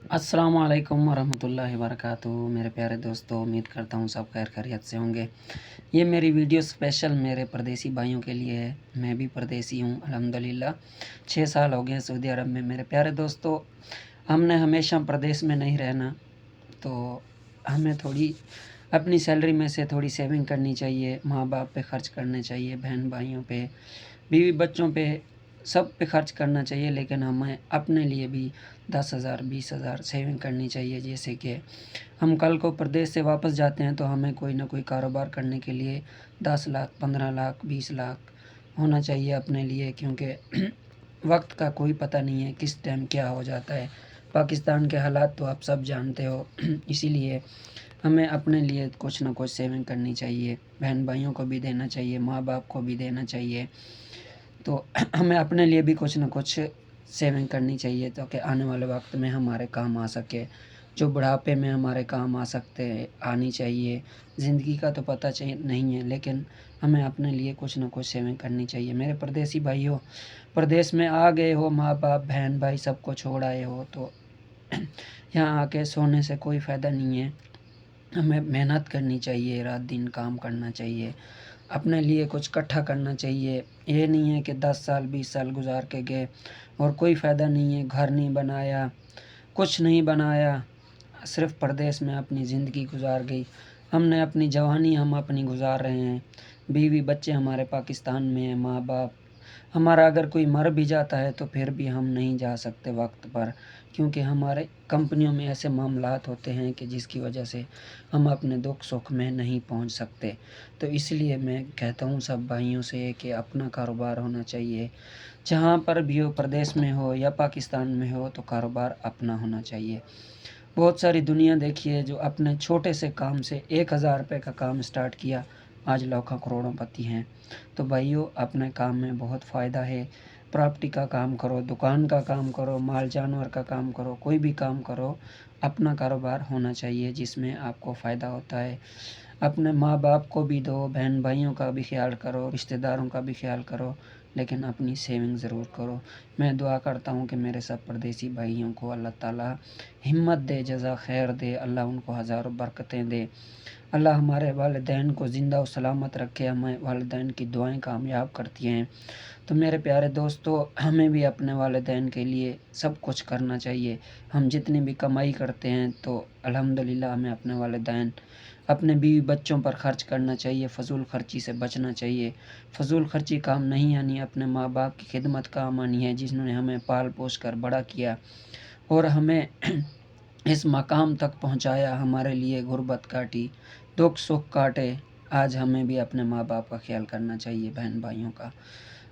अस्सलाम वालेकुम वरहमतुल्लाहि वबरकातुहू। मेरे प्यारे दोस्तों, उम्मीद करता हूँ सब खैर खैरियत से होंगे। ये मेरी वीडियो स्पेशल मेरे परदेसी भाइयों के लिए है। मैं भी परदेसी हूँ अल्हम्दुलिल्लाह। 6 साल हो गए सऊदी अरब में। मेरे प्यारे दोस्तों, हमने हमेशा प्रदेश में नहीं रहना, तो हमें थोड़ी अपनी सैलरी में से थोड़ी सेविंग करनी चाहिए। माँ बाप पे ख़र्च करने चाहिए, बहन भाइयों पे, बीवी बच्चों पे, सब पे खर्च करना चाहिए। लेकिन हमें अपने लिए भी 10,000 20,000 सेविंग करनी चाहिए। जैसे कि हम कल को प्रदेश से वापस जाते हैं तो हमें कोई ना कोई कारोबार करने के लिए 10 लाख 15 लाख 20 लाख होना चाहिए अपने लिए, क्योंकि वक्त का कोई पता नहीं है किस टाइम क्या हो जाता है। पाकिस्तान के हालात तो आप सब जानते हो। इसीलिए हमें अपने लिए कुछ ना कुछ सेविंग करनी चाहिए। बहन भाइयों को भी देना चाहिए, माँ बाप को भी देना चाहिए। तो हमें अपने लिए भी कुछ ना कुछ सेविंग करनी चाहिए ताकि आने वाले वक्त में हमारे काम आ सके, जो बुढ़ापे में हमारे काम आ सकते आनी चाहिए। ज़िंदगी का तो पता नहीं है, लेकिन हमें अपने लिए कुछ ना कुछ सेविंग करनी चाहिए। मेरे परदेसी भाइयों, प्रदेश में आ गए हो, माँ बाप बहन भाई सबको छोड़ आए हो, तो यहाँ आके सोने से कोई फ़ायदा नहीं है। हमें मेहनत करनी चाहिए, रात दिन काम करना चाहिए, अपने लिए कुछ इकट्ठा करना चाहिए। ये नहीं है कि 10 साल 20 साल गुजार के गए और कोई फ़ायदा नहीं है, घर नहीं बनाया, कुछ नहीं बनाया, सिर्फ़ परदेश में अपनी ज़िंदगी गुजार गई। हमने अपनी जवानी हम अपनी गुजार रहे हैं, बीवी बच्चे हमारे पाकिस्तान में हैं, माँ बाप हमारा अगर कोई मर भी जाता है तो फिर भी हम नहीं जा सकते वक्त पर, क्योंकि हमारे कंपनियों में ऐसे मामलात होते हैं कि जिसकी वजह से हम अपने दुख सुख में नहीं पहुंच सकते। तो इसलिए मैं कहता हूं सब भाइयों से कि अपना कारोबार होना चाहिए। जहां पर भी हो, प्रदेश में हो या पाकिस्तान में हो, तो कारोबार अपना होना चाहिए। बहुत सारी दुनिया देखी है जो अपने छोटे से काम से 1,000 रुपये का काम स्टार्ट किया, आज लाखों करोड़ोंपति हैं। तो भाइयों, अपने काम में बहुत फ़ायदा है। प्रॉपर्टी का काम करो, दुकान का काम करो, माल जानवर का काम करो, कोई भी काम करो, अपना कारोबार होना चाहिए जिसमें आपको फ़ायदा होता है। अपने माँ बाप को भी दो, बहन भाइयों का भी ख्याल करो, रिश्तेदारों का भी ख्याल करो, लेकिन अपनी सेविंग ज़रूर करो। मैं दुआ करता हूँ कि मेरे सब परदेसी भाइयों को अल्लाह ताला हिम्मत दे, जज़ा खैर दे, अल्लाह उनको हज़ारों बरकतें दे। अल्लाह हमारे वालिदैन को ज़िंदा और सलामत रखे। हमें वालिदैन की दुआएं कामयाब करती हैं। तो मेरे प्यारे दोस्तों, हमें भी अपने वालिदैन के लिए सब कुछ करना चाहिए। हम जितनी भी कमाई करते हैं तो अल्हम्दुलिल्लाह हमें अपने वालिदैन, अपने बीवी बच्चों पर ख़र्च करना चाहिए। फ़ज़ूल ख़र्ची से बचना चाहिए। फ़ज़ूल ख़र्ची काम नहीं आनी, अपने माँ बाप की खिदमत काम आनी है, जिन्होंने हमें पाल पोस कर बड़ा किया और हमें इस मकाम तक पहुँचाया, हमारे लिए गुर्बत काटी, दुख सुख काटे। आज हमें भी अपने माँ बाप का ख्याल करना चाहिए, बहन भाइयों का।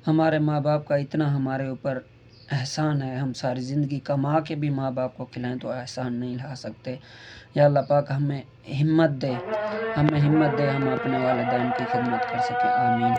हमारे माँ बाप का इतना हमारे ऊपर एहसान है, हम सारी ज़िंदगी कमा के भी माँ बाप को खिलाएं तो एहसान नहीं ला सकते। या अल्लाह पाक हमें हिम्मत दे, हम अपने वालिदैन की खिदमत कर सकें। आमीन।